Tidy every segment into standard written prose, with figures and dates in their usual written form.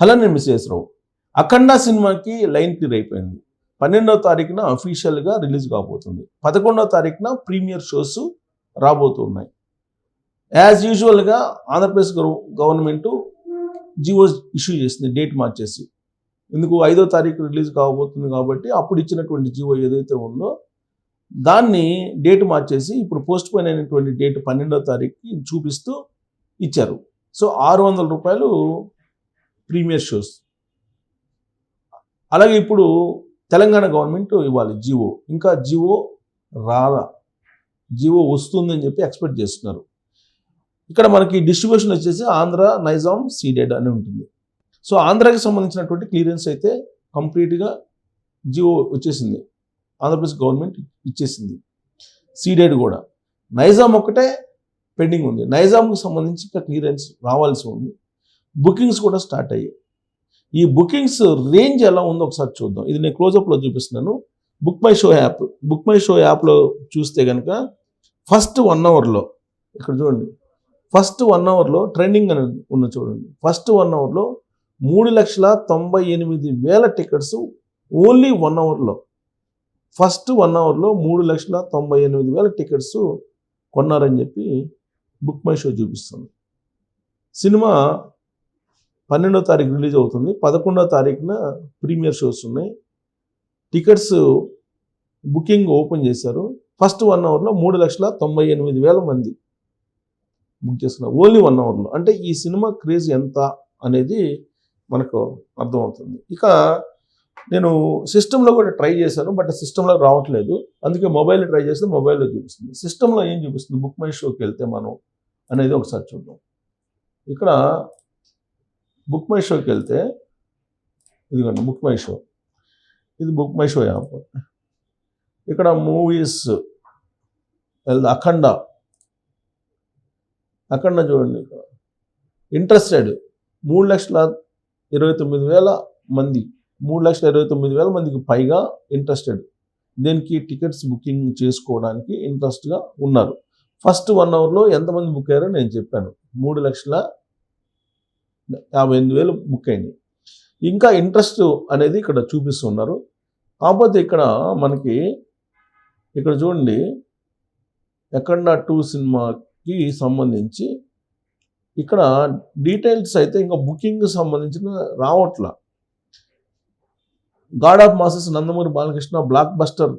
Hello నేను మిస్సెస్రావు. అఖండ సినిమాకి line clear అయిపోయింది. 12వ తారీఖున అఫీషియల్గా రిలీజ్ కాబోతుంది. 11వ తారీఖున ప్రీమియర్ షోస్ రాబోతున్నాయి. యాజ్ యూజువల్గా ఆంధ్రప్రదేశ్ గవర్నమెంట్ జియో ఇష్యూ చేసింది, డేట్ మార్చేసి. ఎందుకు 5వ తారీఖు రిలీజ్ కాబోతుంది కాబట్టి అప్పుడు ఇచ్చినటువంటి జియో ఏదైతే ఉందో దాన్ని డేట్ మార్చేసి ఇప్పుడు పోస్ట్ పోన్ అయినటువంటి డేట్ 12వ తారీఖుకి చూపిస్తూ ఇచ్చారు. సో 600 రూపాయలు ప్రీమియర్ షోస్. అలాగే ఇప్పుడు తెలంగాణ గవర్నమెంట్ ఇవ్వాలి జియో. ఇంకా జియో రాలా, జియో వస్తుందని చెప్పి ఎక్స్పెక్ట్ చేస్తున్నారు. ఇక్కడ మనకి డిస్ట్రిబ్యూషన్ వచ్చేసి ఆంధ్ర, నైజాం, సీడెడ్ అని ఉంటుంది. సో ఆంధ్రాకి సంబంధించినటువంటి క్లియరెన్స్ అయితే కంప్లీట్గా జియో వచ్చేసింది, ఆంధ్రప్రదేశ్ గవర్నమెంట్ ఇచ్చేసింది. సీడెడ్ కూడా. నైజాం ఒక్కటే పెండింగ్ ఉంది. నైజాంకి సంబంధించి ఇంకా క్లియరెన్స్ రావాల్సి ఉంది. బుకింగ్స్ కూడా స్టార్ట్ అయ్యాయి. ఈ బుకింగ్స్ రేంజ్ ఎలా ఉందో ఒకసారి చూద్దాం. ఇది నేను క్లోజప్లో చూపిస్తున్నాను. Book my show app. Book my show యాప్లో చూస్తే కనుక ఫస్ట్ 1 అవర్లో ఇక్కడ చూడండి, ఫస్ట్ 1 అవర్లో ట్రెండింగ్ అని ఉన్న చూడండి. ఫస్ట్ 1 అవర్లో 3,98,000 టికెట్స్ ఓన్లీ 1 అవర్లో. ఫస్ట్ 1 అవర్లో 3,98,000 టికెట్స్ కొన్నారని చెప్పి బుక్ మై షో చూపిస్తుంది. సినిమా 12వ తారీఖు రిలీజ్ అవుతుంది. 11వ తారీఖున ప్రీమియర్ షోస్ ఉన్నాయి. టికెట్స్ బుకింగ్ ఓపెన్ చేశారు. ఫస్ట్ 1 అవర్లో 3,98,000 మంది బుక్ చేసుకున్నారు ఓన్లీ 1 అవర్లో. అంటే ఈ సినిమా క్రేజ్ ఎంత అనేది మనకు అర్థమవుతుంది. ఇక నేను సిస్టంలో కూడా ట్రై చేశాను, బట్ సిస్టంలో రావట్లేదు. అందుకే మొబైల్లో ట్రై చేస్తే మొబైల్లో చూపిస్తుంది. సిస్టంలో ఏం చూపిస్తుంది, బుక్ మై షోకి వెళ్తే మనం అనేది ఒకసారి చూద్దాం. ఇక్కడ బుక్ మై షోకి వెళ్తే ఇదిగోండి బుక్ మై షో. ఇది బుక్ మై షో యాప్. ఇక్కడ మూవీస్ అఖండ చూడండి. ఇక్కడ ఇంట్రెస్టెడ్ 3,29,000 మంది, 3,29,000 మందికి పైగా ఇంట్రెస్టెడ్. దీనికి టికెట్స్ బుకింగ్ చేసుకోవడానికి ఇంట్రెస్ట్గా ఉన్నారు. ఫస్ట్ 1 అవర్లో ఎంతమంది బుక్ అయ్యారో నేను చెప్పాను. 3,58,000 బుక్ అయింది. ఇంకా ఇంట్రెస్ట్ అనేది ఇక్కడ చూపిస్తున్నారు. కాకపోతే ఇక్కడ మనకి ఇక్కడ చూడండి, అఖండ 2 సినిమాకి సంబంధించి ఇక్కడ డీటెయిల్స్ అయితే ఇంకా బుకింగ్ సంబంధించిన రావట్లా. God of masses Nandamuri Balakrishna, blockbuster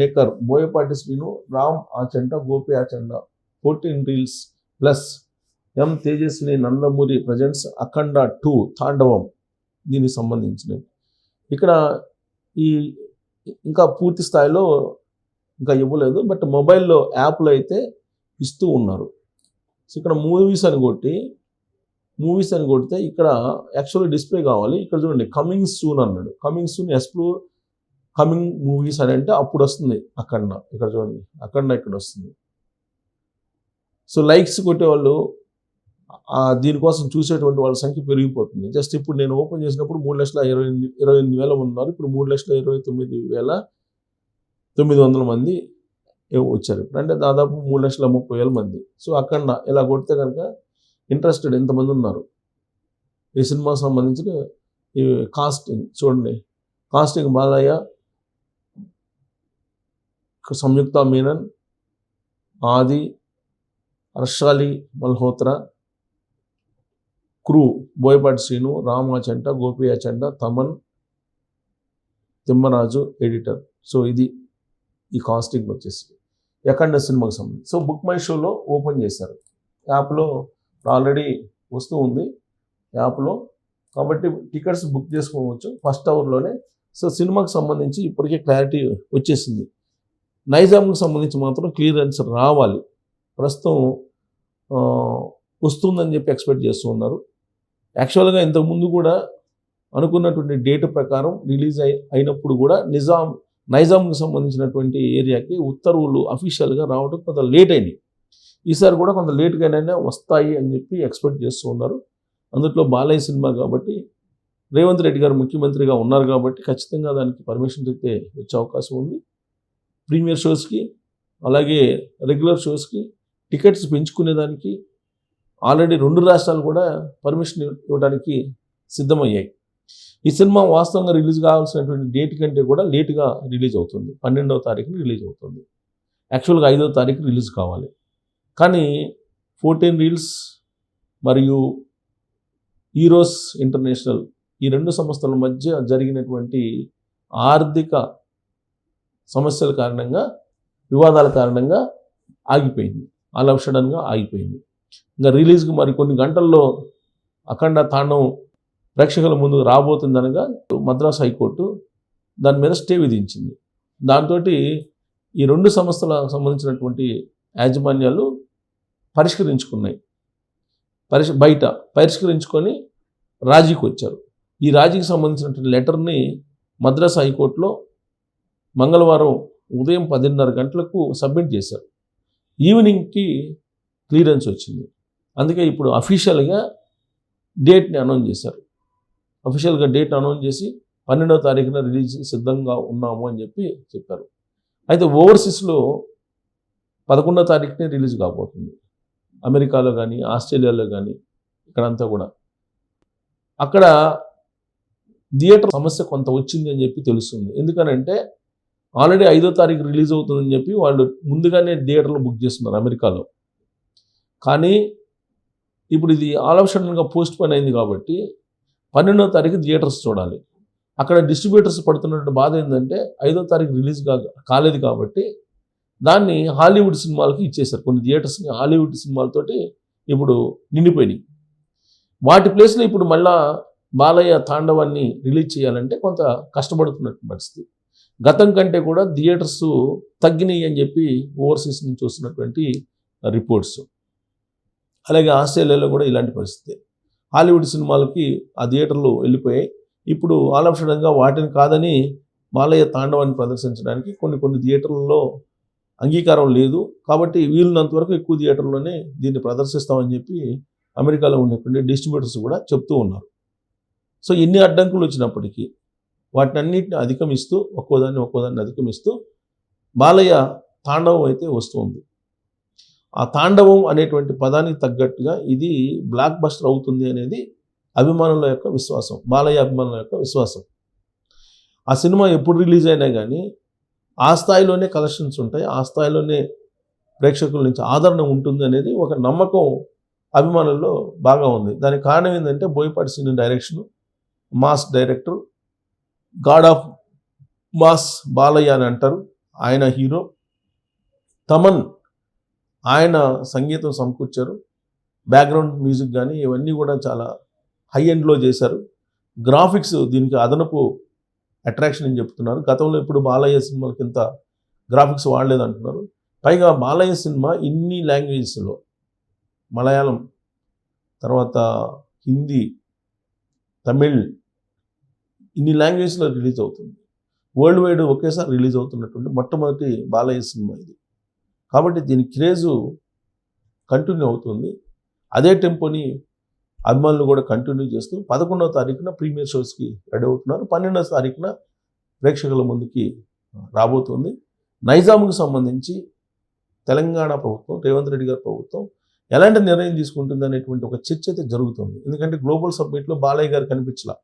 maker Boyapati Srinu, Ram Achanta, Gopi Achanta, 14 reels plus M Tejaswini Nandamuri presents Akhanda 2 Thandavam దీనికి సంబంధించినవి. ఇక్కడ ఈ ఇంకా పూర్తి స్థాయిలో ఇంకా ఇవ్వలేదు, బట్ మొబైల్లో యాప్లో అయితే ఇస్తూ ఉన్నారు. సో ఇక్కడ మూవీస్ అని కొడితే ఇక్కడ యాక్చువల్లీ డిస్ప్లే కావాలి. ఇక్కడ చూడండి కమింగ్ సూన్ అన్నాడు. Coming soon explore coming movies అని అంటే అప్పుడు వస్తుంది అఖండ. ఇక్కడ చూడండి అఖండ ఇక్కడ వస్తుంది. సో లైక్స్ కొట్టేవాళ్ళు, దీనికోసం చూసేటువంటి వాళ్ళ సంఖ్య పెరిగిపోతుంది. జస్ట్ ఇప్పుడు నేను ఓపెన్ చేసినప్పుడు 3,28,000 ఉన్నారు. ఇప్పుడు 3,29,900 మంది వచ్చారు. అంటే దాదాపు 3,30,000 మంది. సో అఖండ ఇలా కొడితే కనుక ఇంట్రెస్టెడ్ ఎంతమంది ఉన్నారు ఈ సినిమా సంబంధించిన ఈ కాస్టింగ్ చూడండి. Casting Balayya, Samyuktha Menon, Aadi, Harshali Malhotra, crew Boyapati Srinu, Ram Achanta, Gopi Achanta, Thaman, Thimmaraju editor. So ఇది ఈ కాస్టింగ్ వచ్చేసి అఖండ సినిమాకి సంబంధించి. సో బుక్ మై షోలో ఓపెన్ చేశారు. యాప్లో ఆల్రెడీ వస్తూ ఉంది యాప్లో, కాబట్టి టికెట్స్ బుక్ చేసుకోవచ్చు ఫస్ట్ అవర్లోనే. సో సినిమాకి సంబంధించి ఇప్పటికే క్లారిటీ వచ్చేసింది. నైజాంకి సంబంధించి మాత్రం క్లియరెన్స్ రావాలి. ప్రస్తుతం వస్తుందని చెప్పి ఎక్స్పెక్ట్ చేస్తూ ఉన్నారు. యాక్చువల్గా ఇంతకుముందు కూడా అనుకున్నటువంటి డేట్ ప్రకారం రిలీజ్ అయినప్పుడు కూడా నైజాంకి సంబంధించినటువంటి ఏరియాకి ఉత్తర్వులు అఫీషియల్గా రావడం కొంత లేట్ అయినాయి. ఈసారి కూడా కొంత లేట్గానే వస్తాయి అని చెప్పి ఎక్స్పెక్ట్ చేస్తూ ఉన్నారు. అందులో బాలయ్య సినిమా కాబట్టి రేవంత్ రెడ్డి గారు ముఖ్యమంత్రిగా ఉన్నారు కాబట్టి ఖచ్చితంగా దానికి పర్మిషన్ అయితే వచ్చే అవకాశం ఉంది. ప్రీమియర్ షోస్కి అలాగే రెగ్యులర్ షోస్కి టికెట్స్ పెంచుకునేదానికి ఆల్రెడీ 2 రాష్ట్రాలు కూడా పర్మిషన్ ఇవ్వడానికి సిద్ధమయ్యాయి. ఈ సినిమా వాస్తవంగా రిలీజ్ కావాల్సినటువంటి డేట్ కంటే కూడా లేటుగా రిలీజ్ అవుతుంది. 12వ తారీఖున రిలీజ్ అవుతుంది. యాక్చువల్గా 5వ తారీఖు రిలీజ్ కావాలి. కానీ 14 రీల్స్ మరియు ఈరోస్ ఇంటర్నేషనల్ ఈ 2 సంస్థల మధ్య జరిగినటువంటి ఆర్థిక సమస్యల కారణంగా, వివాదాల కారణంగా ఆగిపోయింది. ఆల్ ఆఫ్ సడన్గా ఆగిపోయింది. ఇంకా రిలీజ్కి మరి కొన్ని గంటల్లో అఖండ తాండవం ప్రేక్షకుల ముందుకు రాబోతుందనగా మద్రాస్ హైకోర్టు దాని మీద స్టే విధించింది. దాంతో ఈ 2 సంస్థలకు సంబంధించినటువంటి యాజమాన్యాలు పరిష్కరించుకున్నాయి. బయట పరిష్కరించుకొని రాజీకి వచ్చారు. ఈ రాజీకి సంబంధించినటువంటి లెటర్ని మద్రాస్ హైకోర్టులో మంగళవారం ఉదయం 10:30 గంటలకు సబ్మిట్ చేశారు. ఈవినింగ్కి క్లియరెన్స్ వచ్చింది. అందుకే ఇప్పుడు అఫీషియల్గా డేట్ని అనౌన్స్ చేశారు. అఫీషియల్గా డేట్ అనౌన్స్ చేసి 12వ తారీఖున రిలీజ్ సిద్ధంగా ఉన్నాము అని చెప్పారు. అయితే ఓవర్సీస్లో 11వ తారీఖునే రిలీజ్ కాబోతుంది. అమెరికాలో కానీ, ఆస్ట్రేలియాలో కానీ, ఇక్కడంతా కూడా. అక్కడ థియేటర్ సమస్య కొంత వచ్చింది అని చెప్పి తెలుస్తుంది. ఎందుకనంటే ఆల్రెడీ 5వ తారీఖు రిలీజ్ అవుతుందని చెప్పి వాళ్ళు ముందుగానే థియేటర్లో బుక్ చేస్తున్నారు అమెరికాలో. కానీ ఇప్పుడు ఇది ఆల్ ఆఫ్ సడన్గా పోస్ట్ పోన్ అయింది కాబట్టి 12వ తారీఖు థియేటర్స్ చూడాలి. అక్కడ డిస్ట్రిబ్యూటర్స్ పడుతున్నటువంటి బాధ ఏంటంటే 5వ తారీఖు రిలీజ్ కాలేదు కాబట్టి దాన్ని హాలీవుడ్ సినిమాలకి ఇచ్చేశారు. కొన్ని థియేటర్స్ని హాలీవుడ్ సినిమాలతోటి ఇప్పుడు నిండిపోయినాయి. వాటి ప్లేస్లో ఇప్పుడు మళ్ళా బాలయ్య తాండవాన్ని రిలీజ్ చేయాలంటే కొంత కష్టపడుతున్నట్టు పరిస్థితి. గతం కంటే కూడా థియేటర్స్ తగ్గినాయి అని చెప్పి ఓవర్సీస్ నుంచి వస్తున్నటువంటి రిపోర్ట్స్. అలాగే ఆస్ట్రేలియాలో కూడా ఇలాంటి పరిస్థితి. హాలీవుడ్ సినిమాలకి ఆ థియేటర్లు వెళ్ళిపోయాయి. ఇప్పుడు ఆల్ ఆఫ్ సడన్గా వాటిని కాదని బాలయ్య తాండవాన్ని ప్రదర్శించడానికి కొన్ని థియేటర్లలో అంగీకారం లేదు. కాబట్టి వీలున్నంత వరకు ఎక్కువ థియేటర్లోనే దీన్ని ప్రదర్శిస్తామని చెప్పి అమెరికాలో ఉన్నటువంటి డిస్ట్రిబ్యూటర్స్ కూడా చెప్తూ ఉన్నారు. సో ఎన్ని అడ్డంకులు వచ్చినప్పటికీ వాటినన్నింటిని అధిగమిస్తూ ఒక్కోదాన్ని అధిగమిస్తూ బాలయ్య తాండవం అయితే వస్తుంది. ఆ తాండవం అనేటువంటి పదానికి తగ్గట్టుగా ఇది బ్లాక్ బస్టర్ అవుతుంది అనేది అభిమానుల యొక్క విశ్వాసం, బాలయ్య అభిమానుల యొక్క విశ్వాసం. ఆ సినిమా ఎప్పుడు రిలీజ్ అయినా కానీ ఆ స్థాయిలోనే కలెక్షన్స్ ఉంటాయి, ఆ స్థాయిలోనే ప్రేక్షకుల నుంచి ఆదరణ ఉంటుంది అనేది ఒక నమ్మకం అభిమానుల్లో బాగా ఉంది. దానికి కారణం ఏంటంటే Boyapati Srinu direction, mass director, God of mass Balayya అని అంటారు. ఆయన హీరో. తమన్ ఆయన సంగీతం సమకూర్చారు. బ్యాక్గ్రౌండ్ మ్యూజిక్ కానీ ఇవన్నీ కూడా చాలా హై ఎండ్లో చేశారు. గ్రాఫిక్స్ దీనికి అదనపు అట్రాక్షన్ అని చెప్తున్నారు. గతంలో ఇప్పుడు బాలయ్య సినిమాలకి ఇంత గ్రాఫిక్స్ వాడలేదు అంటున్నారు. పైగా బాలయ్య సినిమా ఇన్ని లాంగ్వేజెస్లో, మలయాళం, తర్వాత హిందీ, తమిళ్, ఇన్ని లాంగ్వేజ్లో రిలీజ్ అవుతుంది. వరల్డ్ వైడ్ ఒకేసారి రిలీజ్ అవుతున్నటువంటి మొట్టమొదటి బాలయ్య సినిమా ఇది. కాబట్టి దీని క్రేజు కంటిన్యూ అవుతుంది. అదే టెంపోని అభిమానులు కూడా కంటిన్యూ చేస్తూ 11వ తారీఖున ప్రీమియర్ షోస్కి రెడీ అవుతున్నారు. 12వ తారీఖున ప్రేక్షకుల ముందుకి రాబోతుంది. నైజాంకు సంబంధించి తెలంగాణ ప్రభుత్వం, రేవంత్ రెడ్డి గారి ప్రభుత్వం ఎలాంటి నిర్ణయం తీసుకుంటుంది అనేటువంటి ఒక చర్చ అయితే జరుగుతుంది. ఎందుకంటే గ్లోబల్ సబ్మిట్లో బాలయ్య గారు కనిపించలా,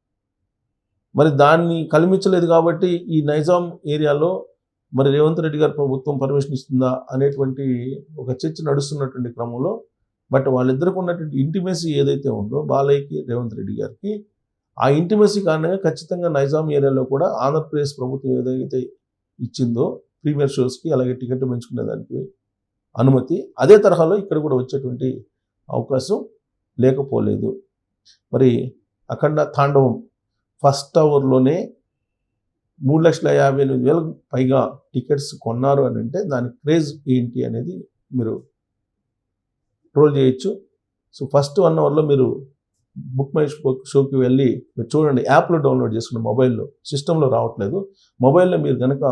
మరి దాన్ని కల్పించలేదు కాబట్టి ఈ నైజాం ఏరియాలో మరి రేవంత్ రెడ్డి గారి ప్రభుత్వం పర్మిషన్ ఇస్తుందా అనేటువంటి ఒక చర్చ నడుస్తున్నటువంటి క్రమంలో బట్ వాళ్ళిద్దరికి ఉన్నటువంటి ఇంటిమేసీ ఏదైతే ఉందో బాలయ్యకి రేవంత్ రెడ్డి గారికి, ఆ ఇంటిమేసీ కారణంగా ఖచ్చితంగా నైజాం ఏరియాలో కూడా ఆంధ్రప్రదేశ్ ప్రభుత్వం ఏదైతే ఇచ్చిందో ప్రీమియర్ షోస్కి అలాగే టికెట్ పెంచుకునే దానికి అనుమతి, అదే తరహాలో ఇక్కడ కూడా వచ్చేటువంటి అవకాశం లేకపోలేదు. మరి అఖండ తాండవం ఫస్ట్ అవర్లోనే 3,58,000 పైగా టికెట్స్ కొన్నారు అని అంటే దాని క్రేజ్ ఏంటి అనేది మీరు ట్రోల్ చేయొచ్చు. సో ఫస్ట్ 1 అవర్లో మీరు బుక్ మై షోకి వెళ్ళి మీరు చూడండి. యాప్లో డౌన్లోడ్ చేసుకున్న మొబైల్లో, సిస్టంలో రావట్లేదు. మొబైల్లో మీరు కనుక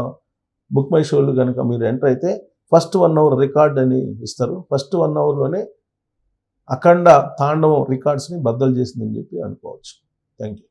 బుక్ మై షోలు కనుక మీరు ఎంటర్ అయితే ఫస్ట్ 1 అవర్ రికార్డ్ అని ఇస్తారు. ఫస్ట్ 1 అవర్లోనే అఖండ తాండవం రికార్డ్స్ని బద్దలు చేసిందని చెప్పి అనుకోవచ్చు. Thank you.